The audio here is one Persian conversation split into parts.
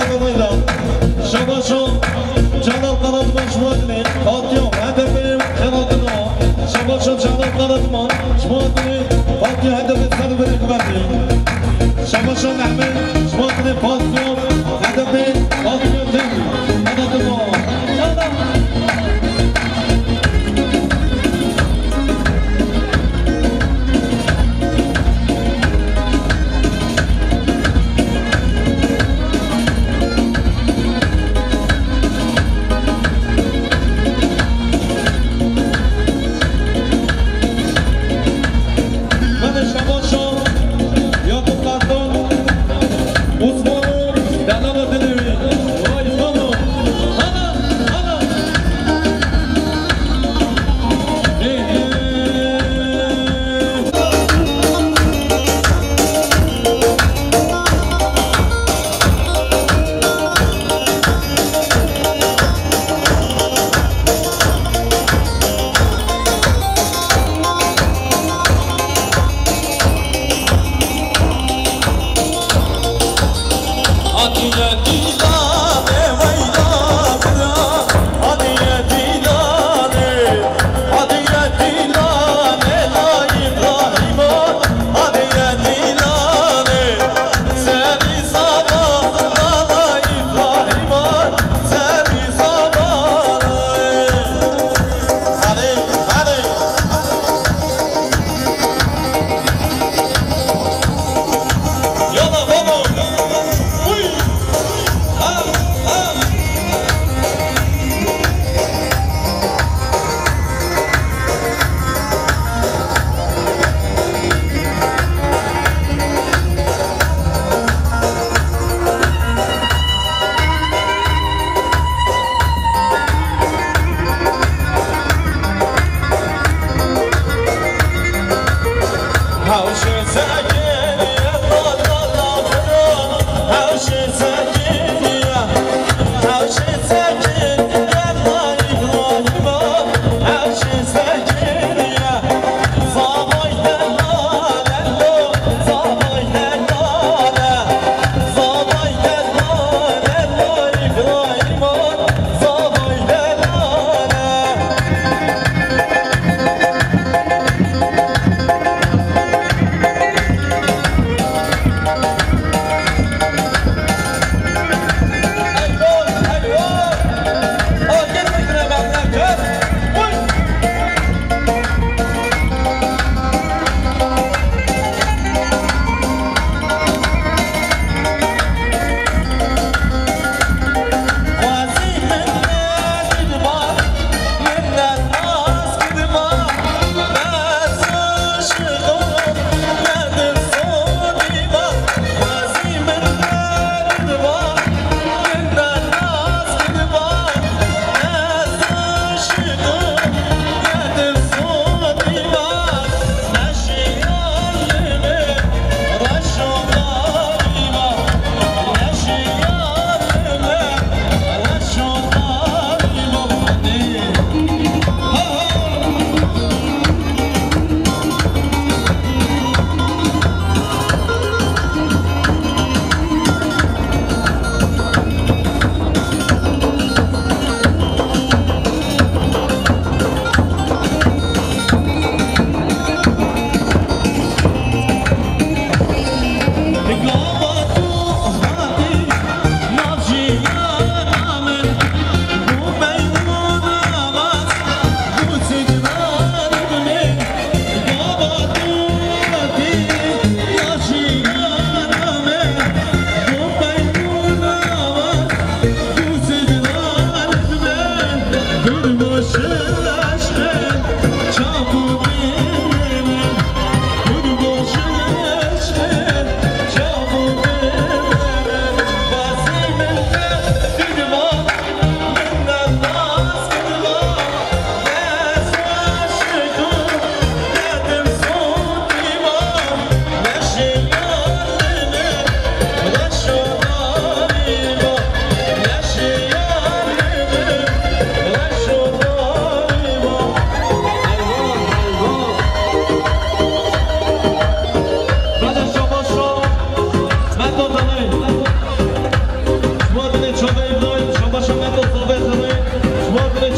Akademi'de Şabaşo Canal Kanatman Şumadini Fatih Hedefim Kanadına Şabaşo Canal Kanatman Şumadini Fatih Hedefim Kanadını Kıvati Şabaşo Mehmet Şumadini Fatih Hedefim Fatih Hedefim Kanadına Osmanlı Dalala Dili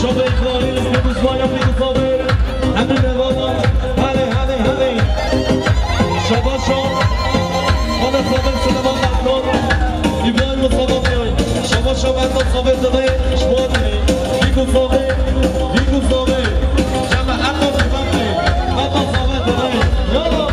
شب اکراری روز باید میگذاره همین نوانم هلی شبا شب خانه صابر سلمان مکنان ایبراهیم مصابا بیای شبا شب انداز صابر داده شما داری بیگذاره جمع انداز ببنده انداز صابر داده یالا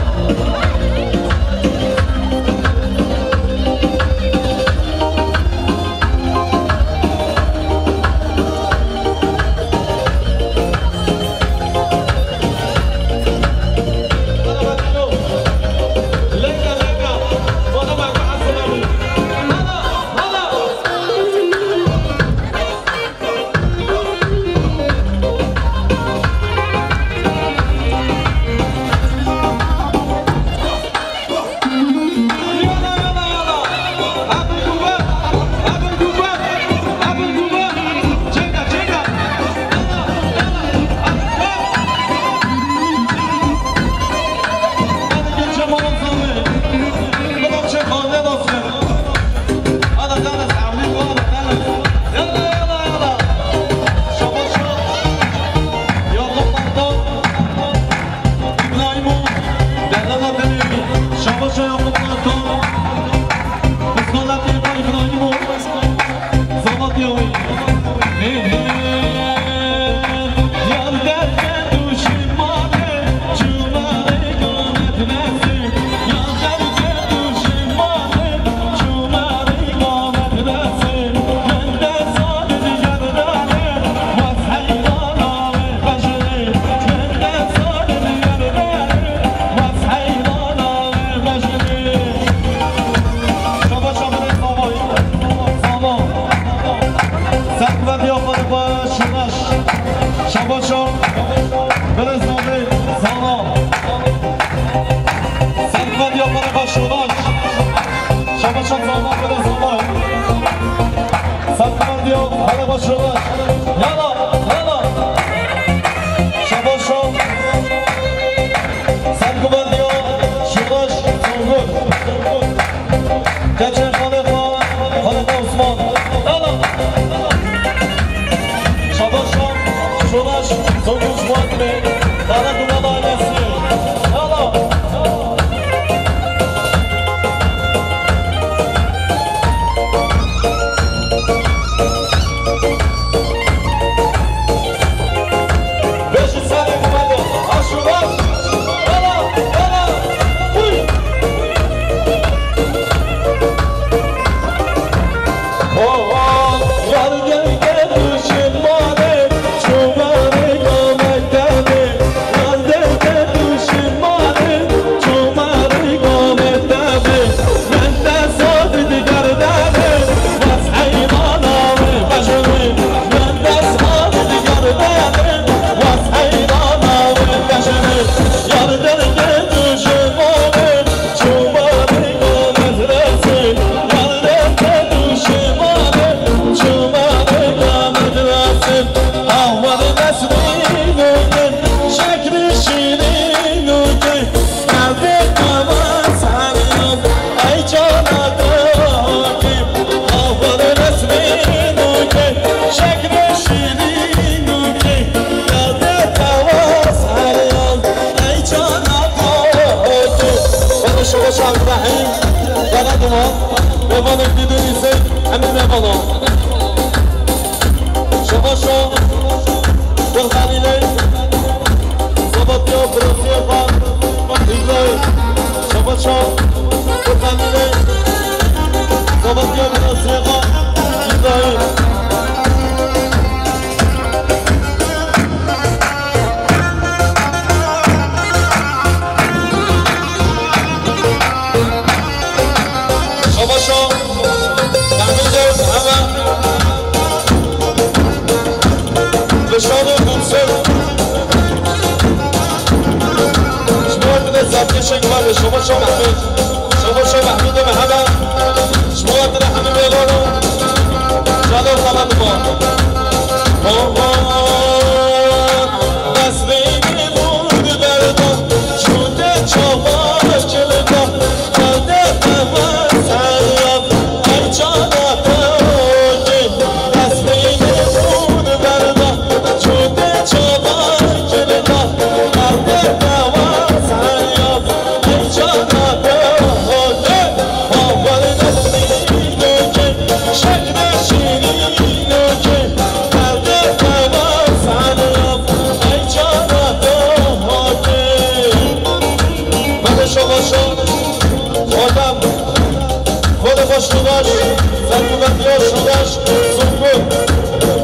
شاباش سنگون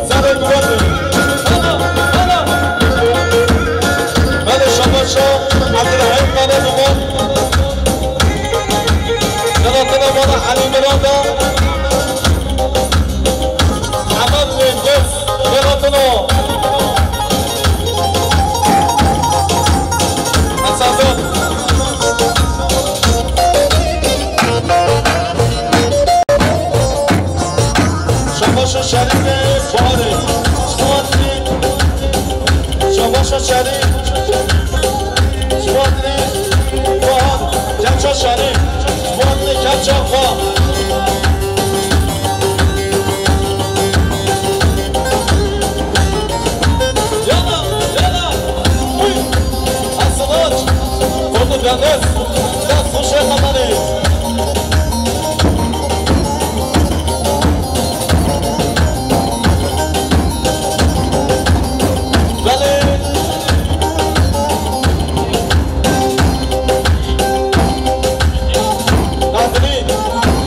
سر گوانه بله شاباش عبدالرحیم بانه دومان نراتنا بانه علی مرادا عمد وینگز نراتنا حسندون شاباش شریف باره سوادری شاباش شریف سوادری بار کچا شریف سوادری کچا خواه یالا یالا اصلاج خودو گندز دست خوشه خمانی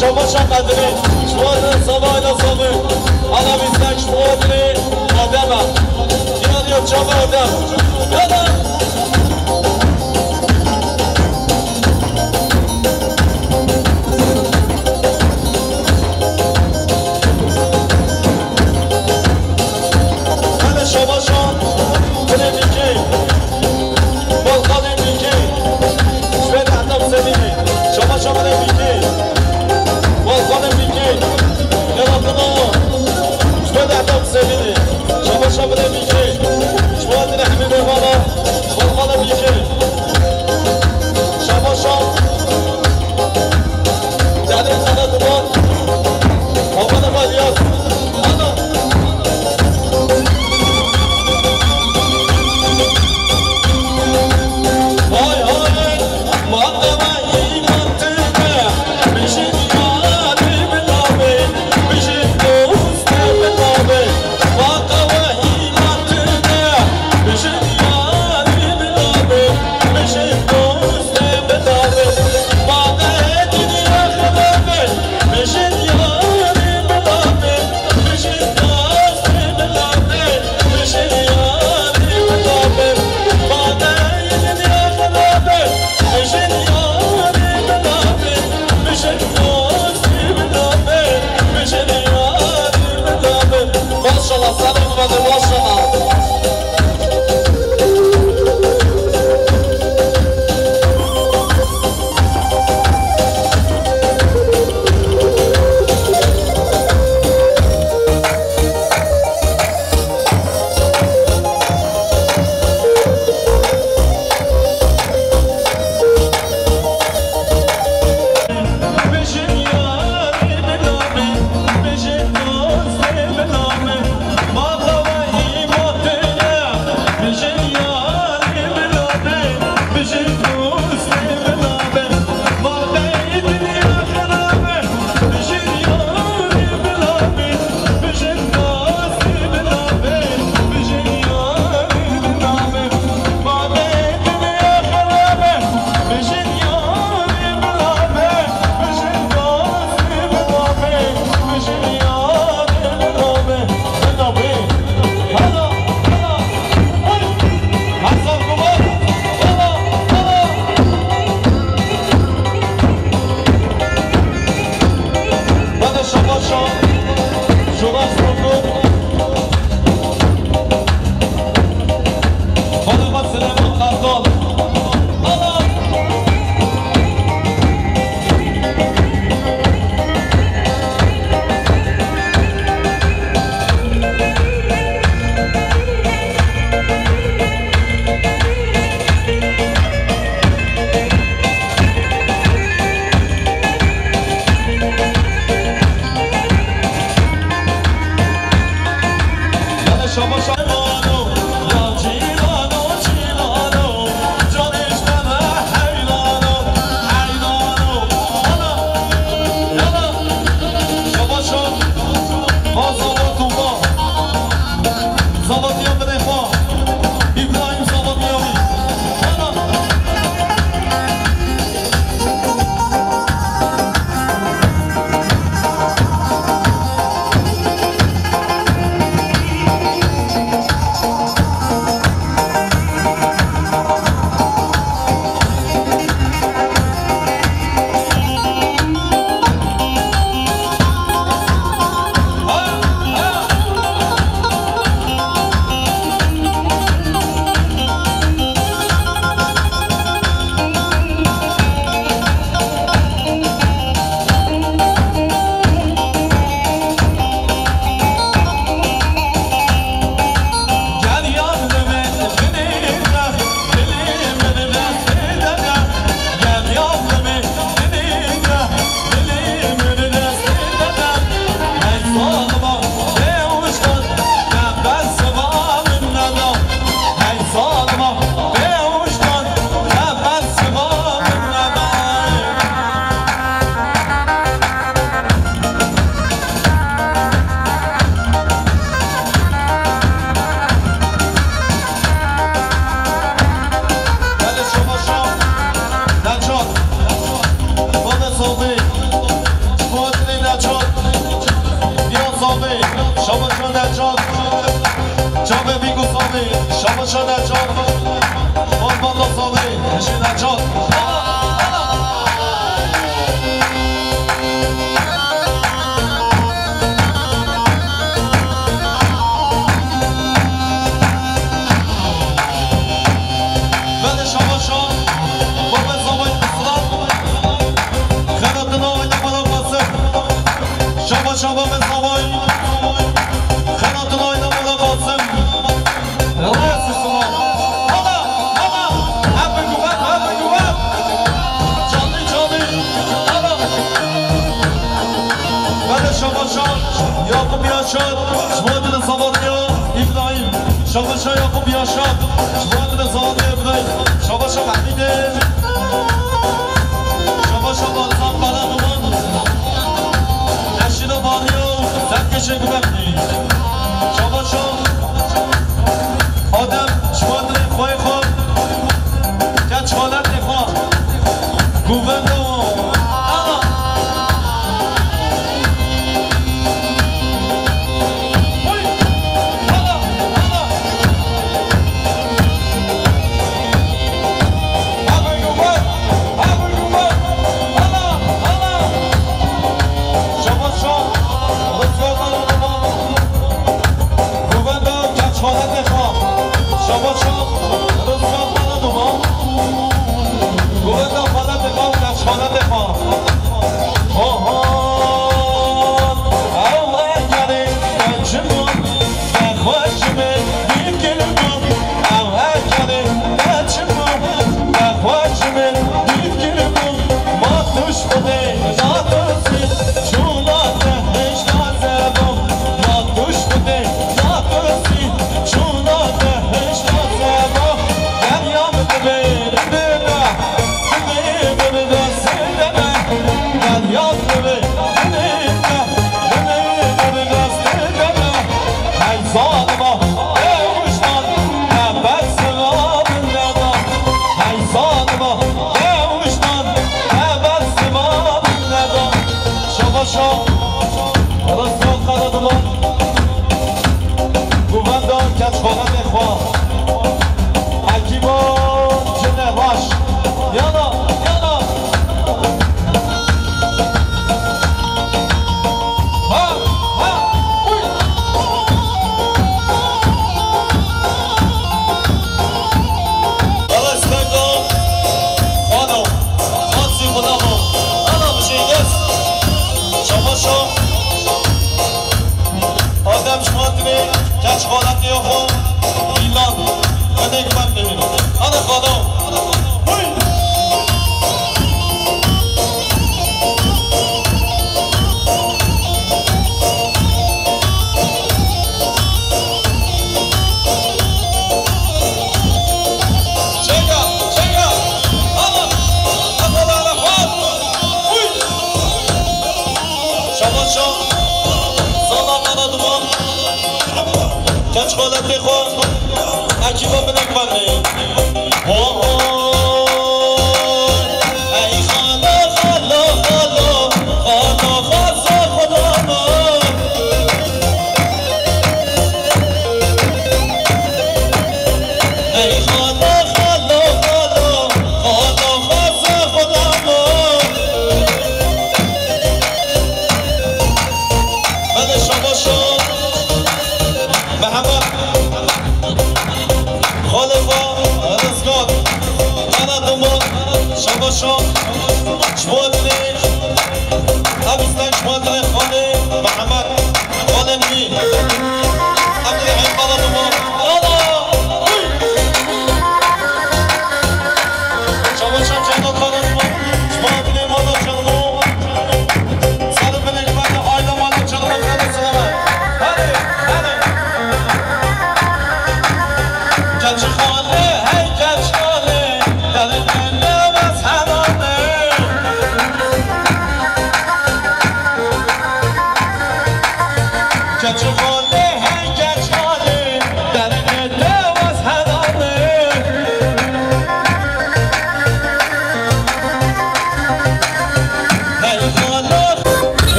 شاباش قدری شوادر سواینا سوی آلا بیستک شوادری آدم هم ایرانی و چاپ آدم یالا بله شاباشا بله میکی بالقان میکی شوید حتم سلیمی شاباشا بله میکی بالقان میکی نراتنا شوید حتم سلیمی شاباشا بله میکی شوید نحمی بیمانا بالقان میکی شاباشا دهنی خانه دوبان آبان مالیاز نجات جام بیگوساوی شاباشا نجات بالا ساوی نشی نجات بله شاباشا بابا ساوی اسلام خیراتنا آیده بالا قاسم شاباشا بابا ساوی خیراتنا آیده بالا قاسم رئیس اسلام Yakup Yaşar, Şubat'ın Savatya İbrahim Şabaşa Yakup Yaşar, Şubat'ın Savatya İbrahim Şabaşa Mahmide Şabaşa Balzam Baladuman Neşine Bağlıyor, Serkeşe Güvenli Şabaşa Adem Şubat'ın Koyko Genç Halet Nefa Güvenli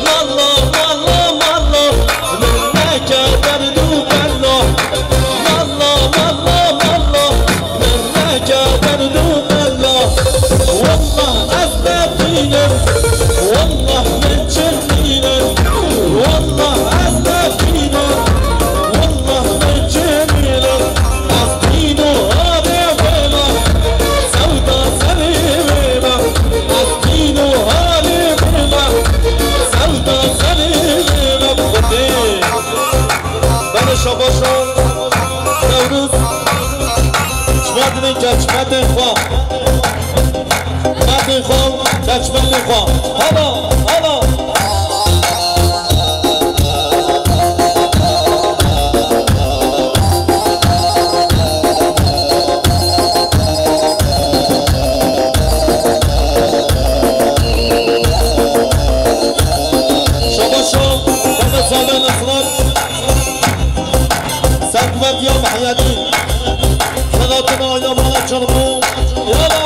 La la la la خواه مرد خواه چشمه خواه حالا سقفت يا محيدي صلاتنا يا مالك شربو يلا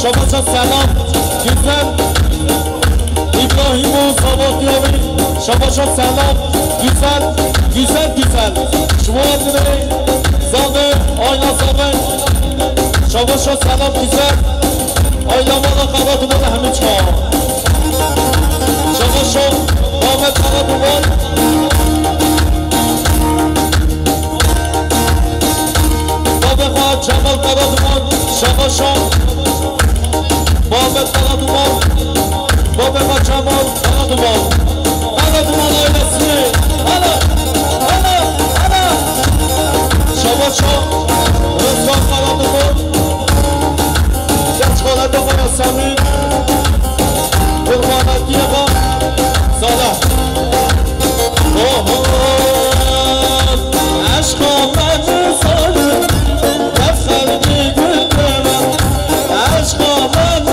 شباش سلام گیزن ابراهیم و صباتیابی شباش سلام گیزن شما دیره زاده آینا زاده شباش سلام گیزن آینا مالا قبات مالا همه چه شباش آمد قبات مال بابه خواهد جمال قبات مال شباش بابت قلدوان بابه ما جمال قلدوان آیلسیه هلا شبا رزقان قلدوان گرچ قلدوان سمین قربانتی با صالح عشق آمد صالح خلقی گل من عشق آمد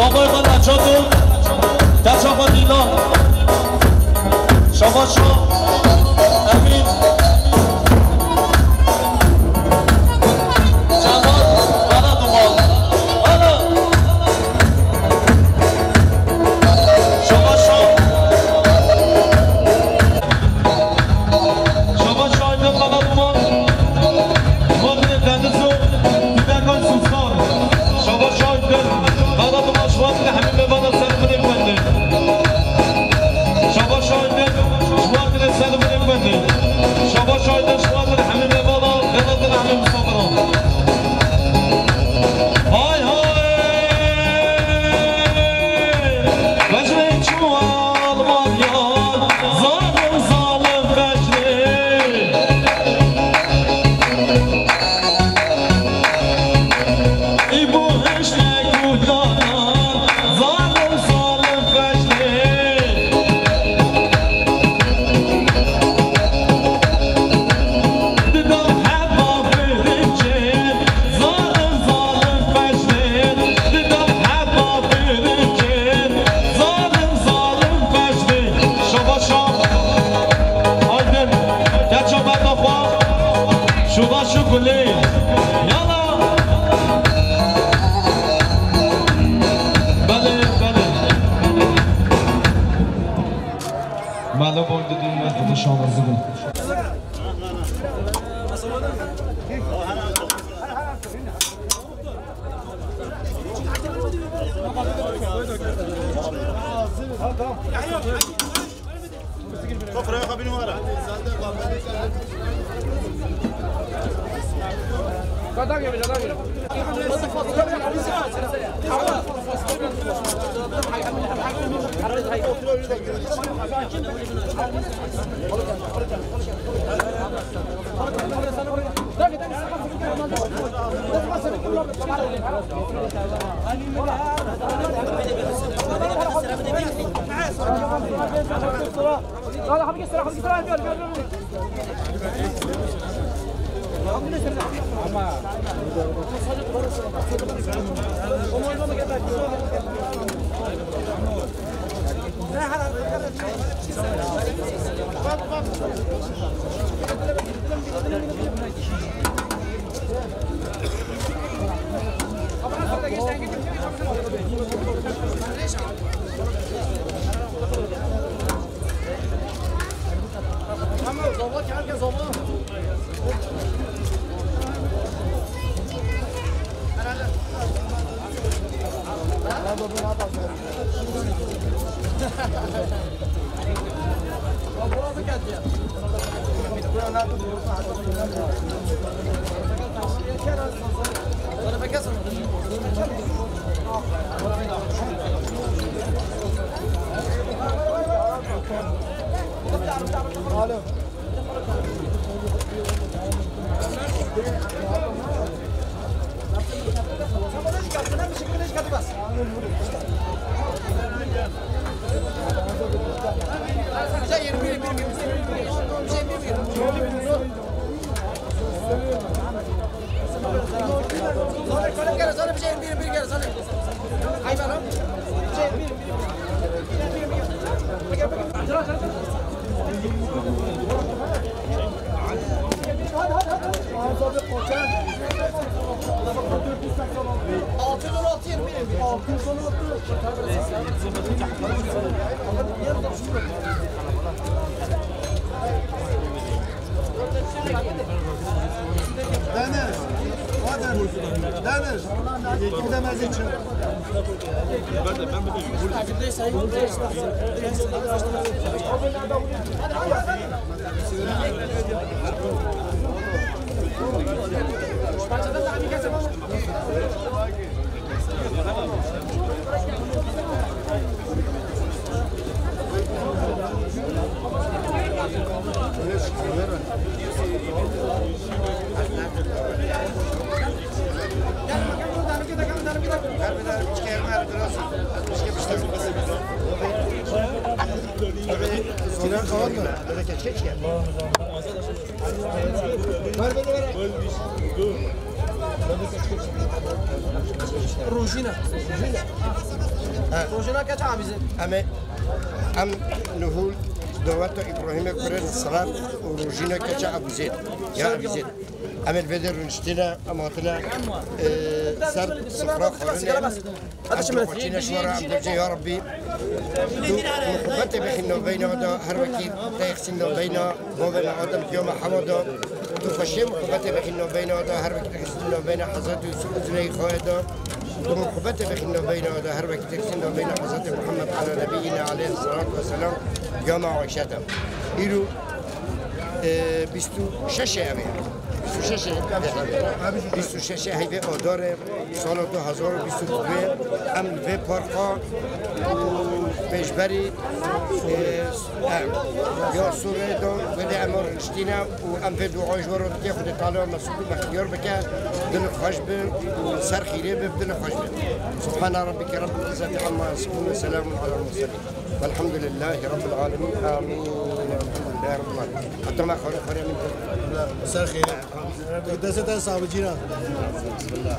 آقای با نجاتون در شما دیلا شما امین معلوم بود دیدیم من خود شما زدم روجينا كاش عابزين ام نهول دوات ابراهيم كرن الصلاه وروجينا كاش ابو زيد يا ابو زيد ام البدر نشتنا اماتنا سر صفراء خورنا هذا شمال شوارع عبد يا ربي محبتي بخينا بينا ودا هربكي تيخسنا بينا وبين ادم يوم حمدا تخشي محبتي بخينا بينا ودا هربكي تيخسنا بينا حضرت يوسف زلي خوادا ومحبتي بخينا بينا ودا هربكي تيخسنا بينا حضرت محمد على نبينا عليه الصلاه والسلام جامع وشتم إلو بيستو شاشة أمي بيستو شاشة هيفي أداره سال 2022 أم في بارقا بيجبري يا سوري دون بدي أمر نشتينا وأم في دعاء جوار تاخد تعالى مسؤول مختيار بك دل خشب وسر خيري بدل خشب سبحان ربك رب العزة عما يصفون وسلام على المرسلين والحمد لله رب العالمين آمين الحمد لله رب العالمين حتى ما خير من مساء الخير قداسة صاحب الجيران بسم الله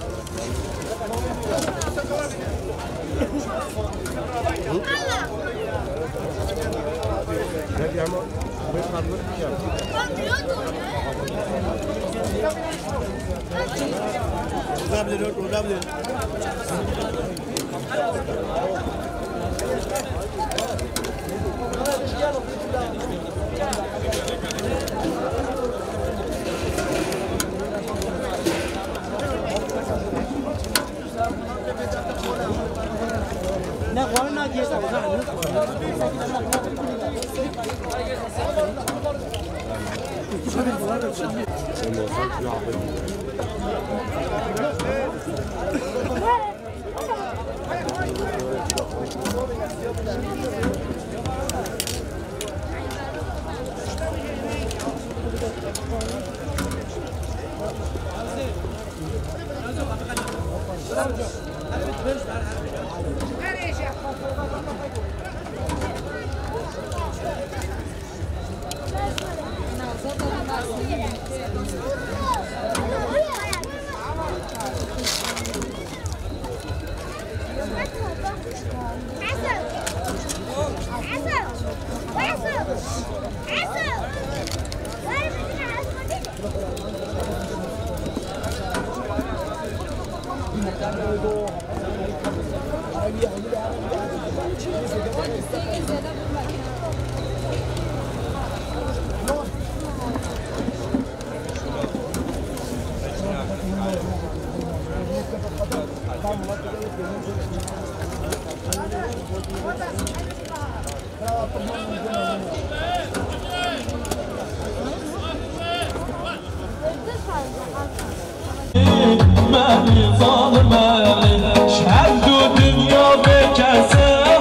مالي ظالم مالي شحال دو دنيا بكاسة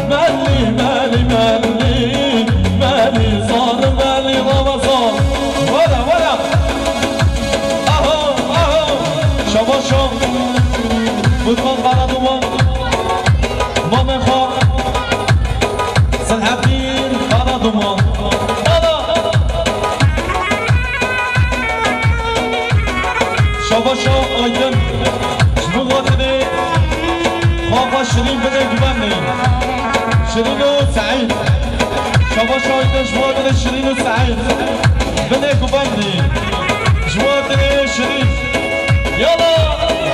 مالي مالي مالي مالي ظالم مالي رمضان ولا اهو شبا شو بطمان قرادوان مامن خواه سلحبين قرادوان شباشا آیدن شبوغاتنه خواه شرین بده گمانه شرین و سعید شباشا آیدن شبوغاتنه شرین و سعید بده گمانه شبوغاتنه شرین یالا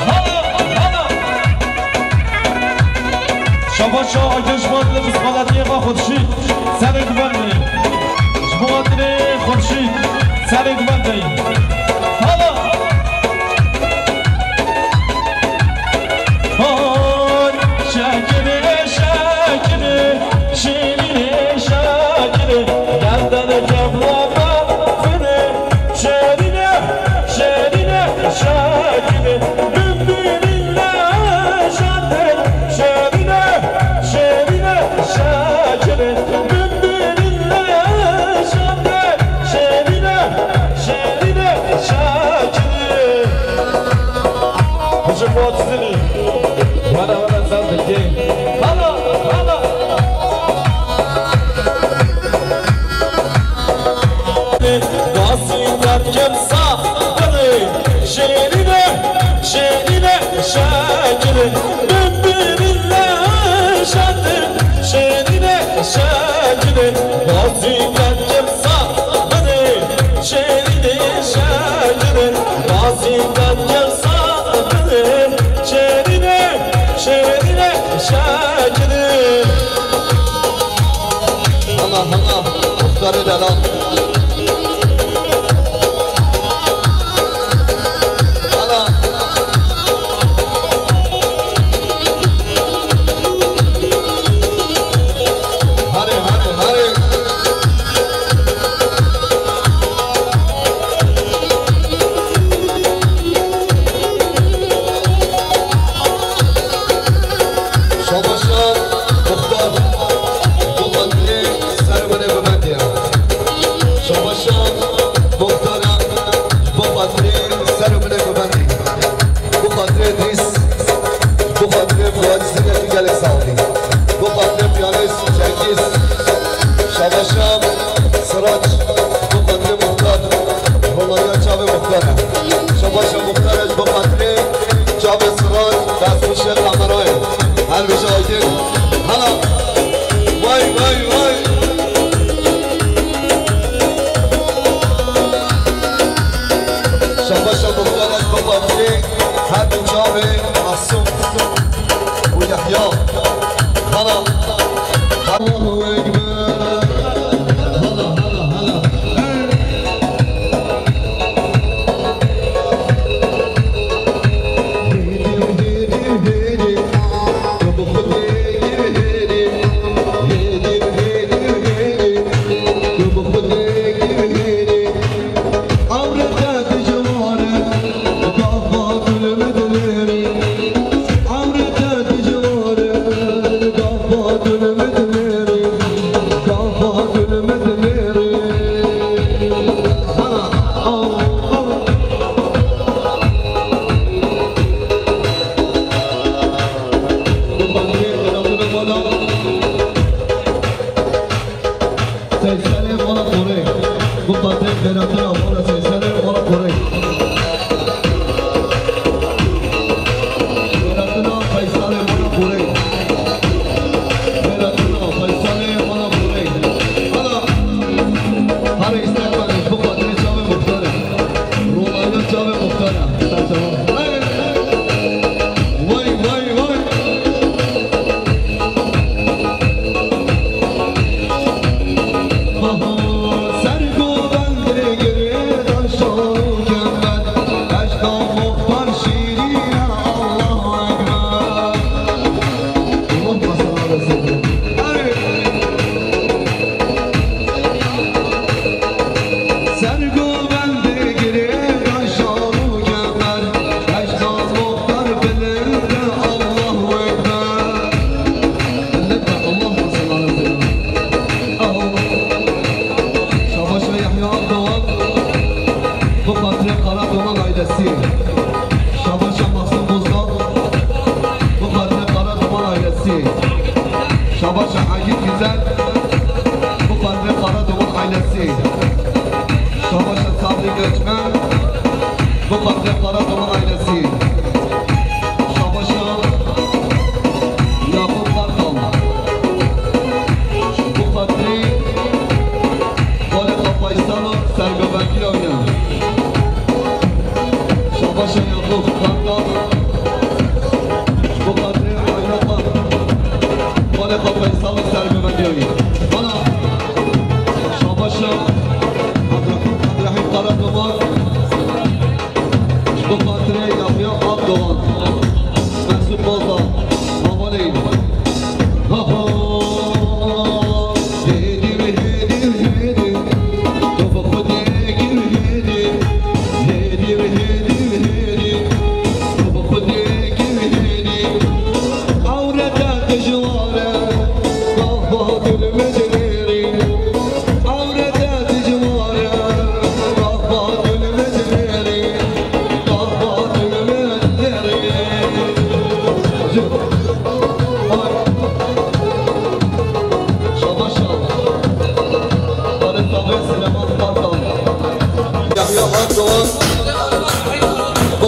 هلا شباشا آیدن شبوغاتنه بسمالتی ما خودشید سر گمانه شبوغاتنه خودشید سر گمانه شرينه شاكر شاکره ببینله شده شیرینه شاکره بازی کردم ساده شیرینه شاکره بازی کردم ساده شیرینه شیرینه شاکره Allah Allah muhtarı delal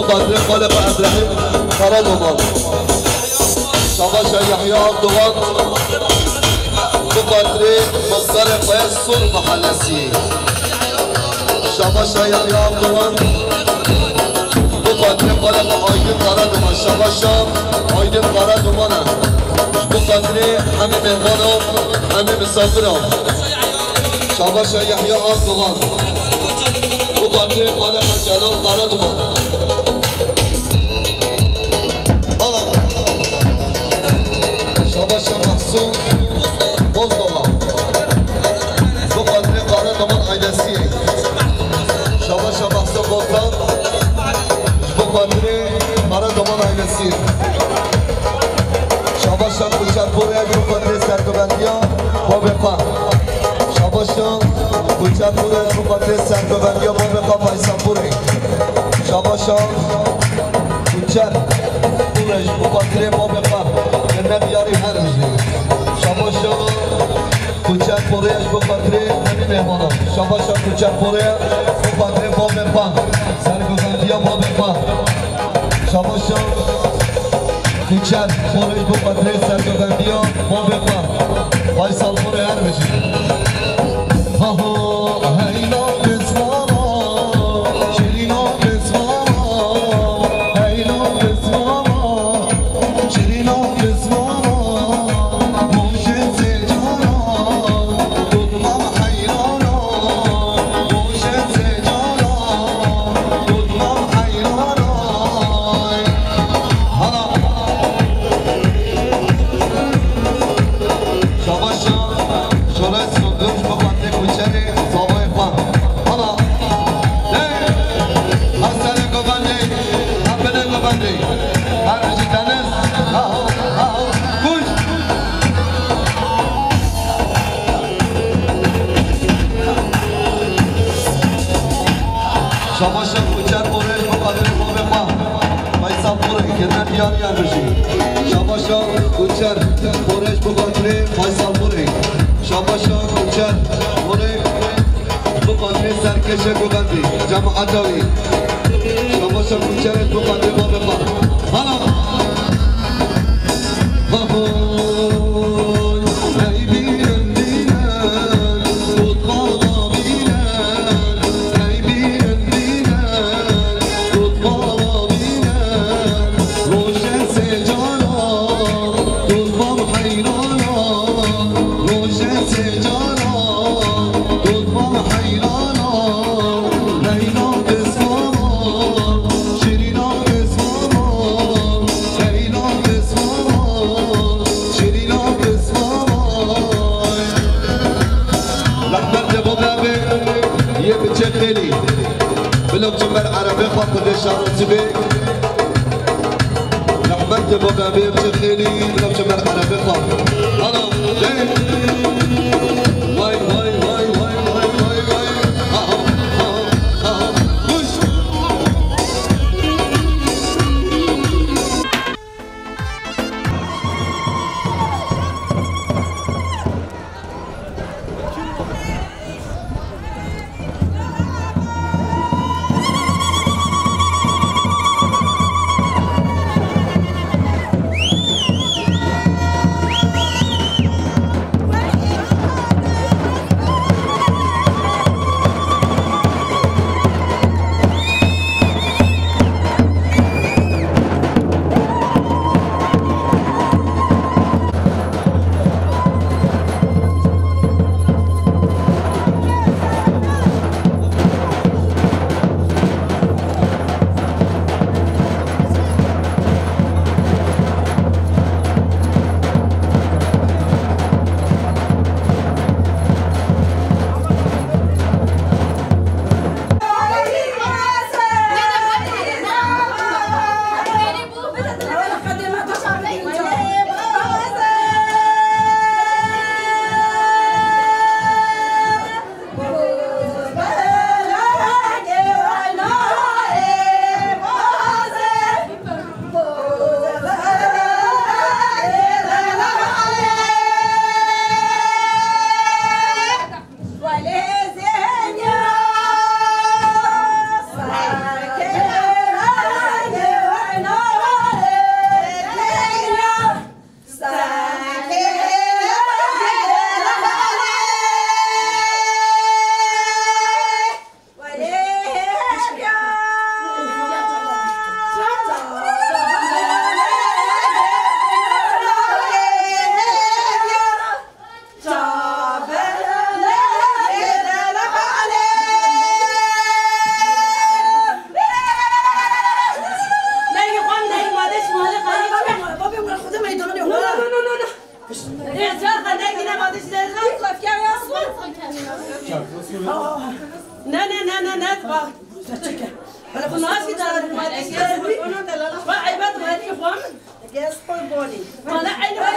بقدر خالق ابراهیم قرار دومان شاباش یحیی عبدوان بقدر مختار فیصل محلسی شاباش یحیی عبدوان بقدر خالق آیدین قرار دومان شاباش آیدین قرار دومانه بقدر همه مهمانم همه مسافرم شاباش یحیی عبدوان بقدر خالق جلال قرار دومان شاباش محسوم بزدوما بقدر قرار دومان عیدسی شاباش محسوم بزدوما بقدر قرار دومان عیدسی شاباش کوچک پوره بقدر سرگوبندیا با بقا شاباش کوچک پوره بقدر سرگوبندیا با بقا فیصل پوری شاباش کوچک پورش بقدر با بقا نمیاری هر روزی شاباش کوچک پورهش بقدر نمی مهمانم شاباش کوچک پوره بقدر با بقا سرگوبندیا با بقا شاباش کوچک پورش بقدر سرگوبندیا با بقا فیصل پوره هر بشی هیلا بزمانا شیرینا بزمانا هیلا بزمانا شیرینا بزمانا موشه زجانا دودمام حیرانا موشه زجانا دودمام حیرانا شاباش شورای صندوق بقدر کوچری صابای خان حالا هر سر گوبندی هر گوبندی هر رجی تنس گوش شاباش کوچر پورش بقدر باب خان فیصل پوره کنار بیانی بشی شاباش کوچر پورش بقدر فیصل پوره شاباش کوچر پوره بقدر سرکش گوبندی جماعت آوی شاباش کوچر بقدر باب خان حالا ای بیرن بیرن دودبالا بیرن ای بیرن بیرن دودبالا بیرن روشن سجانا دودبام حیرانا روشن سجانا دودبام حیرانا لیلا بزمانا شیرینا بزمانا لیلا بزمانا شیرینا بزمانا لحظة بابا یه بچه خیلی بلوک جمبر عربی خاطر شارو تبی لحظة بابا بچه خیلی بلوک جمبر عربی خاطر حالا وای وای وای وای وای وای وای خوش عيبات بقى أنا كنت ناسي ده ما عيبات غير يا فهم ما لا عيبات